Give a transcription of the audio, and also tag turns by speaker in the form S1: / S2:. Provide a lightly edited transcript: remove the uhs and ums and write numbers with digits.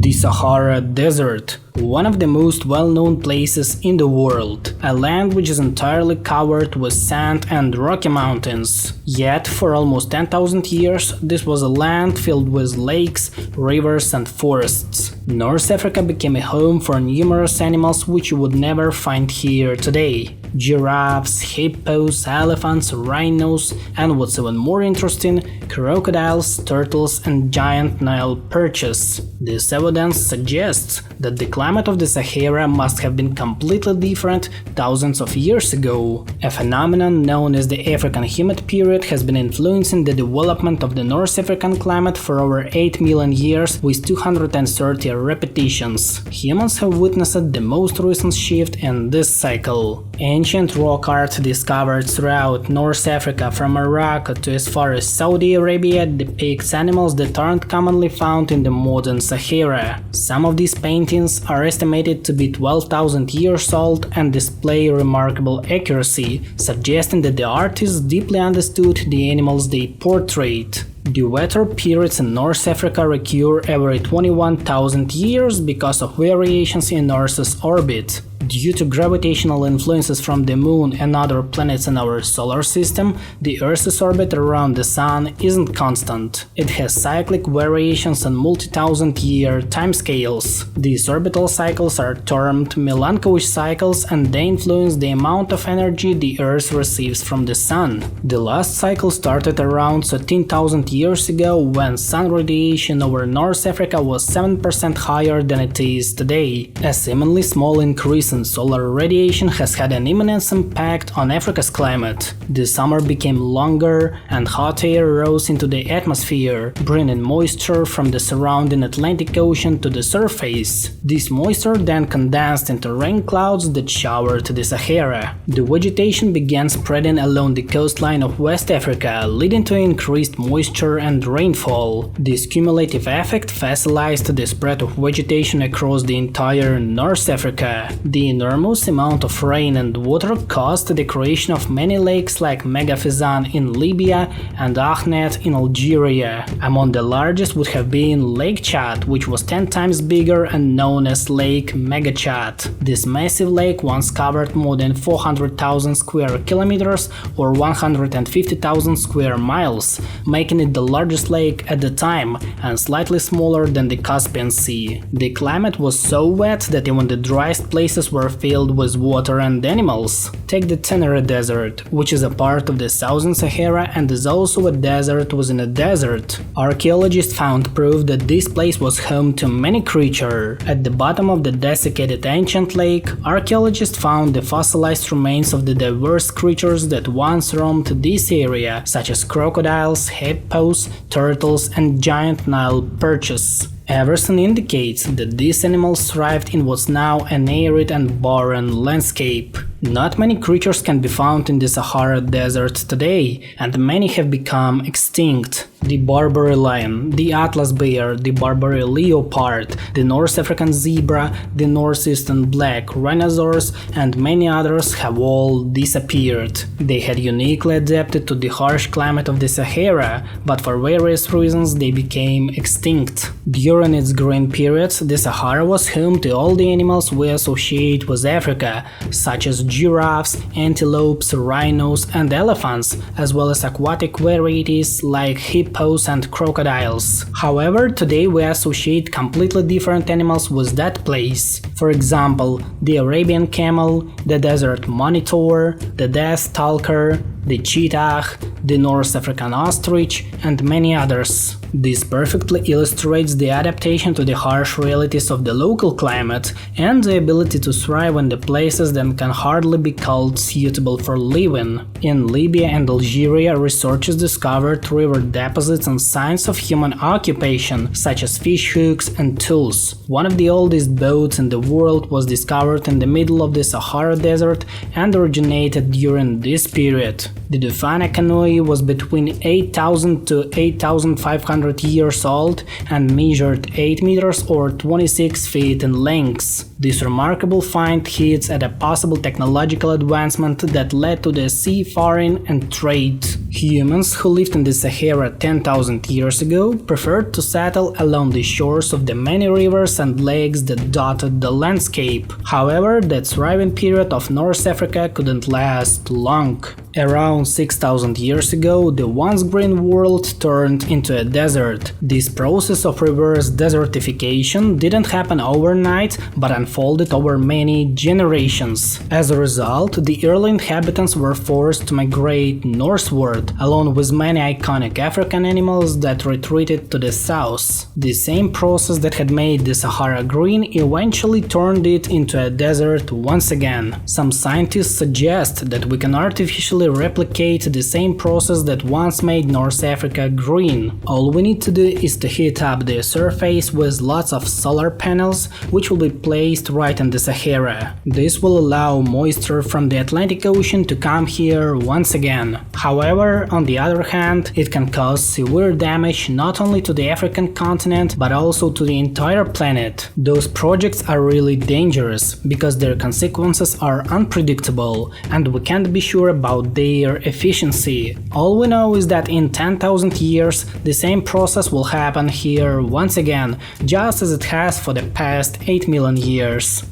S1: The Sahara Desert, one of the most well-known places in the world, a land which is entirely covered with sand and rocky mountains. Yet, for almost 10,000 years, this was a land filled with lakes, rivers and forests. North Africa became a home for numerous animals which you would never find here today. Giraffes, hippos, elephants, rhinos, and what's even more interesting, crocodiles, turtles and giant Nile perches. This evidence suggests that the climate of the Sahara must have been completely different thousands of years ago. A phenomenon known as the African humid period has been influencing the development of the North African climate for over 8 million years with 230 repetitions. Humans have witnessed the most recent shift in this cycle. Ancient rock art discovered throughout North Africa from Morocco to as far as Saudi Arabia depicts animals that aren't commonly found in the modern Sahara. Some of these paintings are estimated to be 12,000 years old and display remarkable accuracy, suggesting that the artists deeply understood the animals they portrayed. The wetter periods in North Africa recur every 21,000 years because of variations in Earth's orbit. Due to gravitational influences from the Moon and other planets in our solar system, the Earth's orbit around the Sun isn't constant. It has cyclic variations on multi-thousand-year timescales. These orbital cycles are termed melancholy cycles and they influence the amount of energy the Earth receives from the Sun. The last cycle started around 13,000 years ago when Sun radiation over North Africa was 7% higher than it is today. A seemingly small increase in solar radiation has had an immense impact on Africa's climate. The summer became longer and hot air rose into the atmosphere, bringing moisture from the surrounding Atlantic Ocean to the surface. This moisture then condensed into rain clouds that showered the Sahara. The vegetation began spreading along the coastline of West Africa, leading to increased moisture and rainfall. This cumulative effect facilitated the spread of vegetation across the entire North Africa. The enormous amount of rain and water caused the creation of many lakes like Megafizan in Libya and Ahnet in Algeria. Among the largest would have been Lake Chad, which was 10 times bigger and known as Lake Megachad. This massive lake once covered more than 400,000 square kilometers or 150,000 square miles, making it the largest lake at the time and slightly smaller than the Caspian Sea. The climate was so wet that even the driest places were filled with water and animals. Take the Terra Desert, which is a part of the Southern Sahara and is also a desert within a desert. Archaeologists found proof that this place was home to many creatures. At the bottom of the desiccated ancient lake, archaeologists found the fossilized remains of the diverse creatures that once roamed this area, such as crocodiles, hippos, turtles and giant Nile perches. Everything indicates that these animals thrived in what's now an arid and barren landscape. Not many creatures can be found in the Sahara Desert today, and many have become extinct. The Barbary lion, the Atlas bear, the Barbary leopard, the North African zebra, the northeastern black rhinoceros, and many others have all disappeared. They had uniquely adapted to the harsh climate of the Sahara, but for various reasons they became extinct. During its green periods, the Sahara was home to all the animals we associate with Africa, such as giraffes, antelopes, rhinos and elephants, as well as aquatic varieties like hippos and crocodiles. However, today we associate completely different animals with that place. For example, the Arabian camel, the desert monitor, the death stalker, the cheetah, the North African ostrich, and many others. This perfectly illustrates the adaptation to the harsh realities of the local climate and the ability to thrive in the places that can hardly be called suitable for living. In Libya and Algeria, researchers discovered river deposits and signs of human occupation, such as fish hooks and tools. One of the oldest boats in the world was discovered in the middle of the Sahara Desert and originated during this period. The Dufana canoe was between 8,000 to 8,500 years old and measured 8 meters or 26 feet in length. This remarkable find hints at a possible technological advancement that led to the seafaring and trade. Humans who lived in the Sahara 10,000 years ago preferred to settle along the shores of the many rivers and lakes that dotted the landscape. However, that thriving period of North Africa couldn't last long. Around 6,000 years ago, the once green world turned into a desert. This process of reverse desertification didn't happen overnight, but unfolded over many generations. As a result, the early inhabitants were forced to migrate northward, along with many iconic African animals that retreated to the south. The same process that had made the Sahara green eventually turned it into a desert once again. Some scientists suggest that we can artificially replicate the same process that once made North Africa green. All we need to do is to heat up the surface with lots of solar panels, which will be placed right in the Sahara. This will allow moisture from the Atlantic Ocean to come here once again. However, on the other hand, it can cause severe damage not only to the African continent, but also to the entire planet. Those projects are really dangerous, because their consequences are unpredictable, and we can't be sure about their efficiency. All we know is that in 10,000 years, the same process will happen here once again, just as it has for the past 8 million years.